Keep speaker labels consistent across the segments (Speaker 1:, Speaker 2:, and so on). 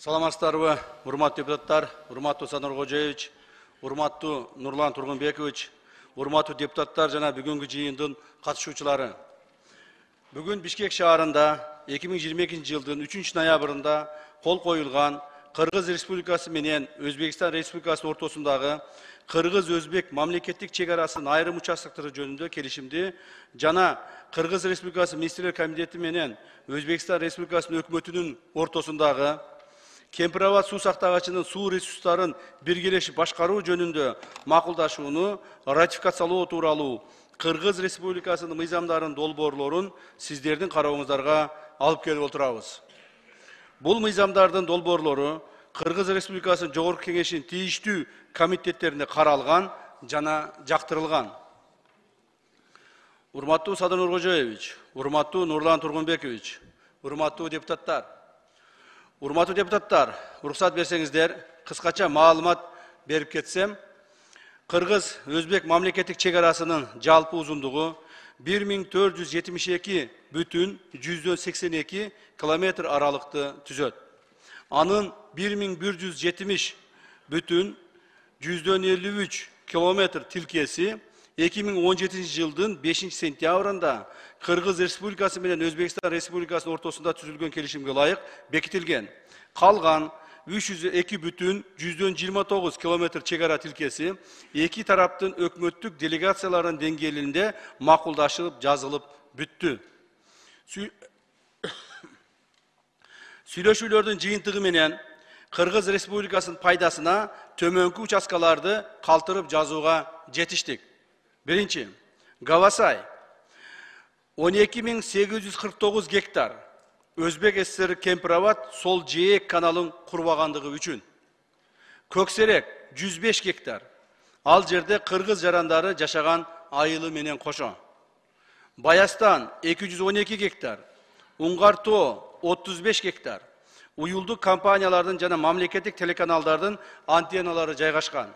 Speaker 1: Саламатсыздарбы, урматтуу депутаттар, урматтуу Санар Кожоевич, урматтуу Нурлан Тургунбекович, урматтуу депутаттар жана бүгүнкү жыйындын катышуучулары. Бүгүн Бишкек шаарында 2022 жылдын 3 ноябрында кол коюлган Кыргыз Республикасы менен Өзбекстан Республикасынын ортосундагы Кыргыз-Өзбек мамлекеттик чек арасынын айрым участоктору жөнүндө келишимди жана Кыргыз Республикасы Министрлер комитети менен Өзбекстан Республикасынын өкмөтүнүн ортосундагы Кемпирабад суу сактагычынын суу ресурстарын биргелешип башкаруу жөнүндө макулдашууну ратификациялоо тууралуу Кыргыз Республикасынын мыйзамдарынын долбоорлорун сиздердин карооңуздарга алып келип отурабыз. Бул мыйзамдардын долбоорлору Кыргыз Республикасынын Жогорку Кеңешинин тийиштүү комитеттеринде каралган жана жактырылган. Урматтуу Садыр Кожоевич, урматтуу Нурлан Тургунбекович, урматтуу депутаттар. Урматтуу депутаттар, уруксат берсеңиздер, кыскача маалымат берип кетсем, Кыргыз-Өзбек мамлекеттик чек арасынын жалпы узундугу 1472,182 километр аралыкты түзөт. Анын 1170,153 километр тилкеси 2017 жылдын 5 сентябрында Кыргыз Республикасы менен Өзбекстан Республикасынын ортосунда түзүлгөн келишимге ылайык бекитилген. Калган 302,129 километр чек ара тилкеси эки тараптын өкмөттүк делегацияларынын деңгээлинде макулдашылып жазылып бүттү. Сүйлөшүүлөрдүн жыйынтыгы менен Кыргыз Республикасынын пайдасына төмөнкү участкаларды калтырып жазууга жетиштик. Биринчи, Гавасай 12.849 гектар Өзбек ССР Кемпирабад сол жээк каналын курбагандыгы үчүн. Көксерек 105 гектар. Ал жерде кыргыз жарандары жашаган айылы менен кошо. Баястан 212 гектар. Уңгартоо 35 гектар. Уюлдук компаниялардын жана мамлекеттик телеканалдардын антенналары жайгашкан.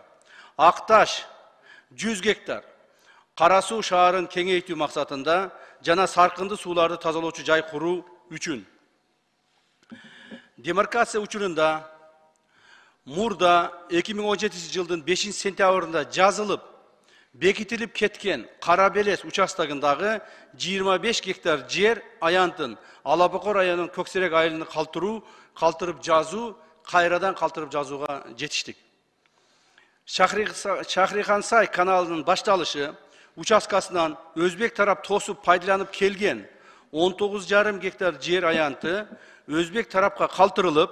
Speaker 1: Акташ 100 гектар. Карасуу шаарын кеңейтүү максатында жана саркынды сууларды тазалоочу жай куруу үчүн. Демаркация учурунда мурда 2017 жылдын 5 сентябрында жазылып, бекитилип кеткен Карабелес участогундагы 25 гектар жер аянтын Алабокор районунун Көксерек айылын калтырып жазуу, кайрадан калтырып жазууга жетиштик. Шахрихансай каналынын башталышы участкасынан Өзбек тарап тосуп пайдаланып келген 19,5 гектар жер аянты Өзбек тарапка калтырылып,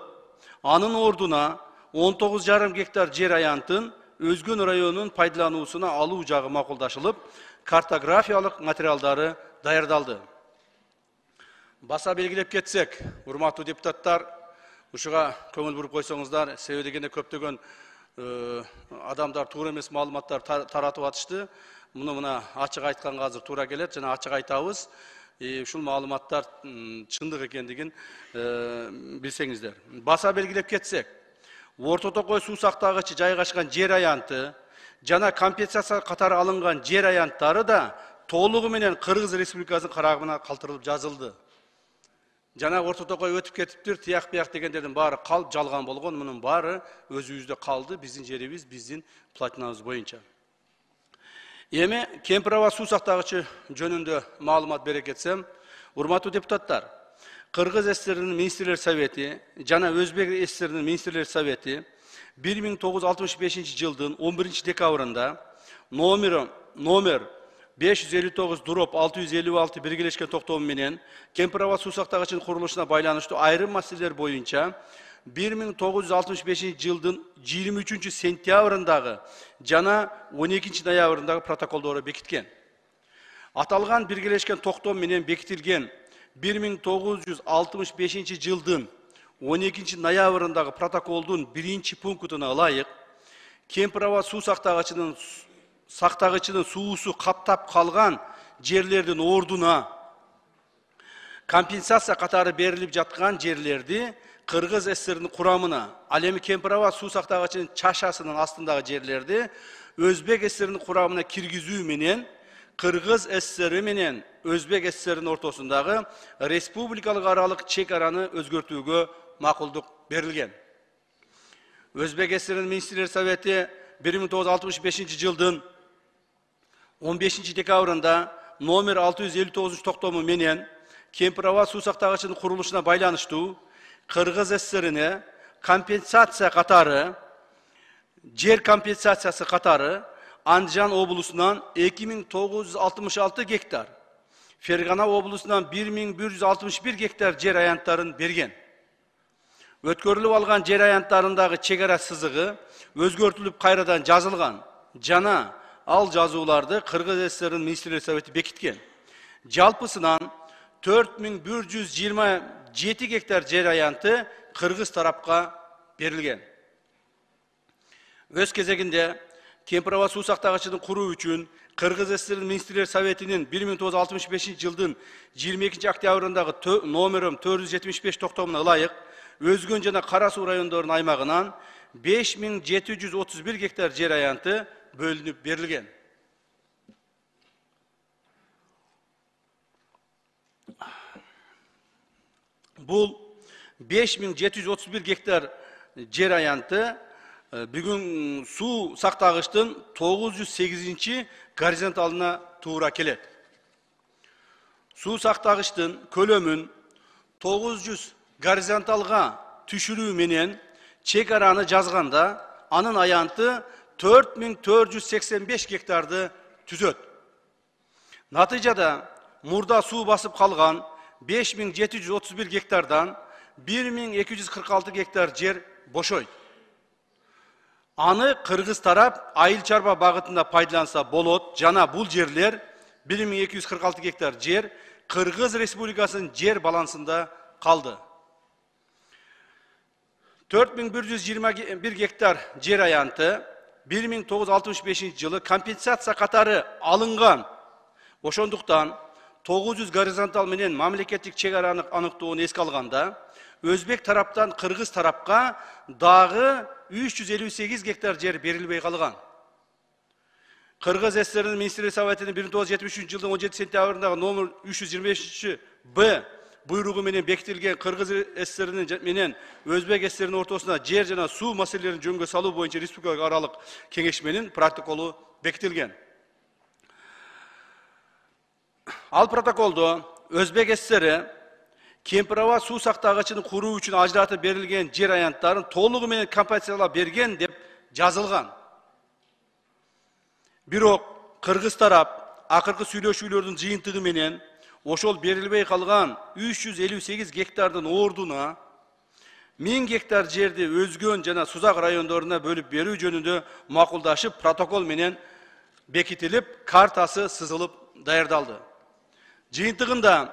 Speaker 1: анын ордуна 19,5 гектар жер аянтын Өзгөн районунун пайдалануусуна алуу жагы макулдашылып, картографиялык материалдары даярдалды. Баса белгилеп кетсек, урматтуу депутаттар, ушуга көңүл буруп койсоңуздар, себеби дегенде көптөгөн адамдар туура эмес маалыматтар таратып атышты. Муну мына ачык айтканга азыр туура келет жана ачык айтабыз. Ушул маалыматтар чындык экендигин билсеңиздер. Баса белгилеп кетсек, Орто Токой суу сактагычы жайгашкан жер аянты жана компенсация катары алынган жер аянттары да толугу менен Кыргыз Республикасынын карагына калтырылып жазылды. Жана Орто Токой өтүп кетиптир, тияк бияк дегендердин баары калп жалган болгон, мунун баары өзүбүздө калды, биздин жерибиз, биздин платинабыз боюнча. Эми Кемпирабад суу сактагычы жөнүндө маалымат бере кетсем, урматтуу депутаттар, Кыргыз ССРнин Министрлер Совети жана Өзбек ССРнин Министрлер Совети 1965 жылдын 11 декабрында номер 559/656 биргелешкен токтому менен Кемпирабад суу сактагычынын курулушуна байланыштуу айрым маселелер боюнча 1965 жылдын 23 сентябрындагы жана 12 ноябрындагы протоколдору бекиткен. Аталган биргелешкен токтом менен бекитилген 1965 жылдын 12 ноябрындагы протоколдун 1 пунктуна ылайык Кемпирабад суу сактагычынын суусу каптап калган жерлердин ордуна компенсация катары берилип жаткан жерлерди Кыргыз ССРнин курамына, ал эми Кемпирабад суу сактагычынын чашасынын астындагы жерлерди Өзбек ССРнин курамына киргизүү менен Кыргыз ССР менен Өзбек ССРнин ортосундагы республикалык аралык чек араны өзгөртүүгө макулдук берилген. Özbek SSR'nin Ministrler Совeti 1965 жылдын 15 dekabrында номер 659 токтому менен Кемпирова суу сактагычынын курулушуна байланыштуу Кыргыз ССРине компенсация катары, жер компенсациясы катары Андижан облусунан 2966 гектар, Фергана облусунан 1161 гектар жер аянттарын берген. Өткөрүлүп алган жер аянттарындагы чегара сызыгы өзгөртүлүп кайрадан жазылган. Жана ал жазууларды Кыргыз ССР'нин Министрлер Совети бекиткен. Жалпысынан 4127 гектар жер аянты Кыргыз тарапка берилген. Өз кезегинде Кемпирова суу сактагычын куруу үчүн Кыргыз ССР'нин Министрлер Советинин 1965 жылдын 22 октябрындагы номером 475 токтомуна ылайык Өзгөн жана Кара суу райондорунун аймагынан 5731 гектар жер аянты бөлүнүп берилген. Бул 5731 гектар жер аянты бүгүн суу сактагычтын 908 горизонталына туура келет. Суу сактагычтын көлөмүн 900 горизонталга түшүрүү менен чек-араны жазганда анын аянты 4485 гектарды түзөт. Натыйжада мурда суу басып калган 5731 гектардан 1246 гектар жер бошойт. Аны Кыргыз тарап айыл чарба багытында пайдаланса болот, жана бул жерлер 1246 гектар жер Кыргыз Республикасынын жер балансында калды. 4121 гектар жер аянты 1965 жылы компенсация катары алынган. Ошондуктан 900 горизонтал менен мамлекеттик чек-араны аныктоону эске алганда, Өзбек тараптан Кыргыз тарапка дагы 358 гектар жер берилбей калган. Кыргыз ССР'нин Министрлер Советинин 1973 жылдын 17 сентябрындагы номер 325-Б буйругу менен бекитилген Кыргыз ССР'нин менен Өзбек ССР'нин ортосуна жер жана суу маселелерин жөнгө салуу боюнча республикалык аралык кеңешменин протоколу бекитилген. Ал протоколдо Өзбек ССР Кемпирова суу сактагычын куруу үчүн ажыратып берилген жер аянттарын толугу менен компенсациялап берген деп жазылган. Бирок Кыргыз тарап акыркы сүйлөшүүлөрдүн жыйынтыгы менен ошол берилбей калган 358 гектардын ордуна 1000 гектар жерди Өзгөн жана Сузак райондоруна бөлүп берүү жөнүндө макулдашып, протокол менен бекитилип, картасы сызылып даярдалды. Жыйынтыгында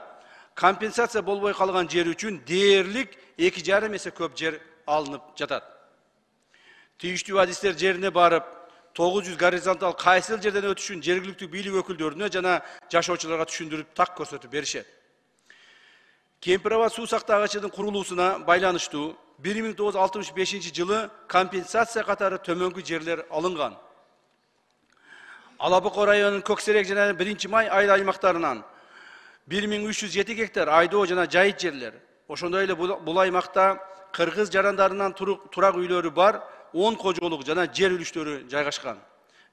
Speaker 1: компенсация болбой калган жер үчүн дээрлик 2,5 эсе көп жер алынып жатат. Тийиштүү адистер жерине барып, 900 горизонтал кайсыл жерден өтүшүн жергиликтүү бийлик өкүлдөрүнө жана жашоочуларга түшүндүрүп так көрсөтүп беришет. Кемпирова суу сактагычынын курулуусуна байланыштуу 1965 жылы компенсация катары төмөнкү жерлер алынган. Алабука районунун Көксерек жана 1-Май айыл аймактарынан 1307 гектар айдоо жана жайыт жерлер. Ошондой эле бул аймакта кыргыз жарандарынан турак үйлөрү бар 10 кожолук жана жер үлүштөрү жайгашкан.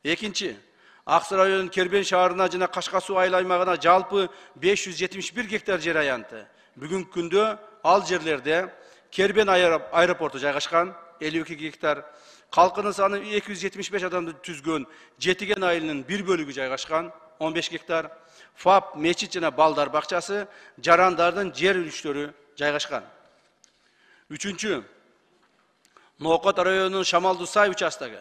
Speaker 1: Экинчи, Аксы районунун Кербен шаарына жана Кашка суу айыл аймагына жалпы 571 гектар жер аянты. Бүгүнкү күндө ал жерлерде Кербен аэропорту жайгашкан 52 гектар, калкынын саны 275 адамды түзгөн Жетиген айылынын бир бөлүгү жайгашкан 15 гектар, ФАП, мечит жана балдар бакчасы, жарандардын жер үлүштөрү жайгашкан. Үчүнчү, Ноокот районунун Шамалдуу Сай участогу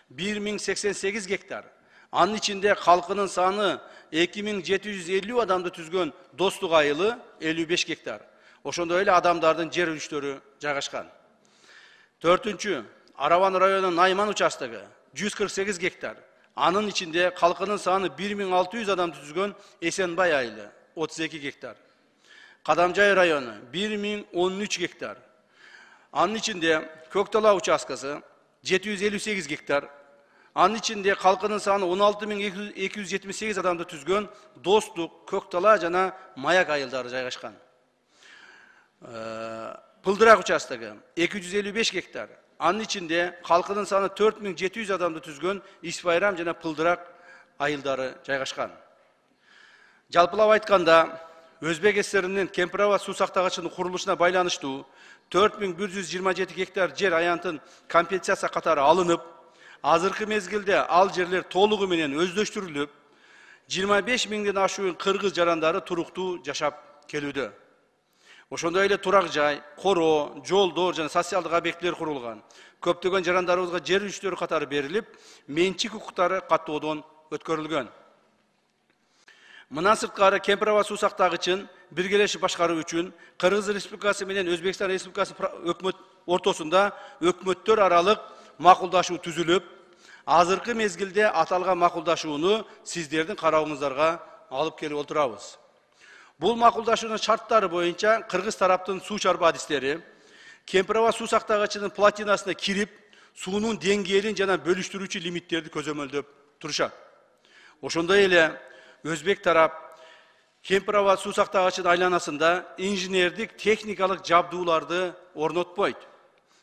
Speaker 1: 1088 гектар. Анын ичинде калкынын саны 2750 адамды түзгөн Достук айылы 55 гектар. Ошондой эле адамдардын жер үлүштөрү жайгашкан. Төртүнчү, Араван районунун Найман участогу 148 гектар. Анын ичинде калкынын саны 1600 адамды түзгөн Эсенбай айылы 32 гектар. Кадамжай району 1013 гектар. Анын ичинде Көктала участкасы 758 гектар. Анын ичинде калкынын саны 16278 адамды түзгөн Достук, Көктала жана Маяк айылдары жайгашкан. Пылдырак участогу 255 гектар. Anın içinde halkının sanı 4700 adamды түзгөн İsbayram жана Pıldırak айылдары жайгашкан. Жалпылап айтканда, Өзбек ССРинин Кемпирова суу сактагычынын курулушуна байланыштуу 4127 гектар жер аянтын компенсация катары алынып, азыркы мезгилде ал жерлер толугу менен өздөштүрүлүп, 25 миңден ашуун кыргыз жарандары туруктуу жашап келүүдө. Ошондой эле турак жай, короо, жолдор жана социалдык объектилер курулган. Көптөгөн жарандарыбызга жер үчтөрү катары берилип, менчик укуктары каттоодон өткөрүлгөн. Мындан сырткары Кемпирова суу сактагычын биргелешип башкаруу үчүн Кыргыз Республикасы менен Өзбекстан Республикасы өкмөт ортосунда өкмөттөр аралык макулдашуу түзүлүп, азыркы мезгилде аталган макулдашууну сиздердин карооңуздарга алып келип отурабыз. Бул макулдашуунун шарттары боюнча кыргыз тараптын суу чарбы адистери Кемпирова суу сактагычынын платинасына кирип, суунун деңгээлин жана бөлүштүрүүчү лимиттерди көзөмөлдөп турушат. Ошондой эле Өзбек тарап Кемпирова суу сактагычынын айланасында инженердик техникалык жабдууларды орнотпойт.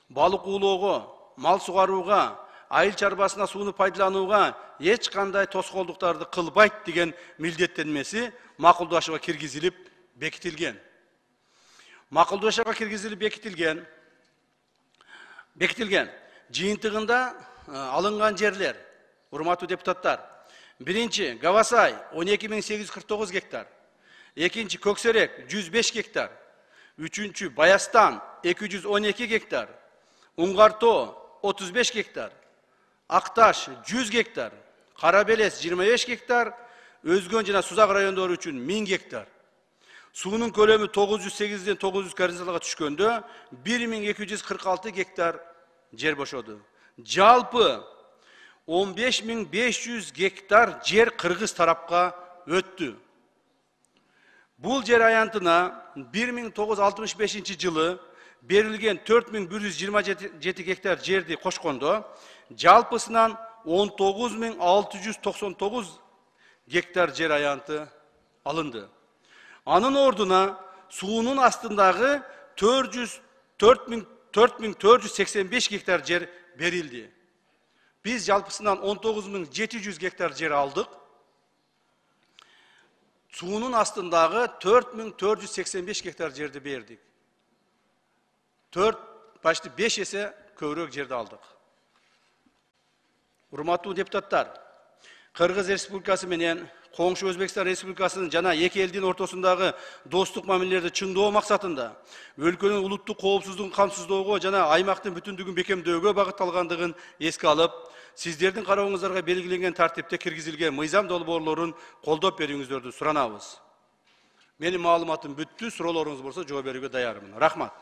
Speaker 1: Балык уулоого, мал сугарууга, айыл чарбасына сууну пайдаланууга эч кандай тоскоолдуктарды кылбайт деген милдеттенмеси макулдашууга киргизилип бекитилген. Макулдашууга киргизилип бекитилген. Жыйынтыгында алынган жерлер, урматтуу депутаттар, биринчи Гавасай 12849 гектар, экинчи Көксерек 105 гектар, үчүнчү Баястан 212 гектар, Уңгарто 35 гектар, Акташ 100 гектар, Карабелес 25 гектар, Өзгөн жана Сузак райондору үчүн 1000 гектар. Суунун көлөмү 908ден 900 кварталга түшкөндө 1246 гектар жер бошоду. Жалпы 15500 гектар жер кыргыз тарапка өттү. Бул жер аянтына 1965 жылы берилген 4127 гектар жерди кошкондо, жалпысынан 19699 гектар жер аянты алынды. Анын ордуна суунун астындагы 4485 гектар жер берилди. Biz жалпысынан 19700 гектар жер алдык. Суунун астындагы 4485 гектар жерди бердик. 5 эсе көбүрөөк жерди алдык. Урматтуу депутаттар, Кыргыз Республикасы менен Коңшу Өзбекстан Республикасынын жана эки элдин ортосундагы достук мамилелерди чыңдоо максатында өлкөнүн улуттук коопсуздугун камсыздоого жана аймактын бүтүндүгүн бекемдөөгө багытталгандыгын эске алып, сиздердин карооңуздарга белгиленген тартипте киргизилген мыйзам долбоорлорун колдоп берүүңүздөрдү суранабыз. Менин маалыматым бүттү, суроолоруңуз болсо жооп берүүгө даярмын. Рахмат.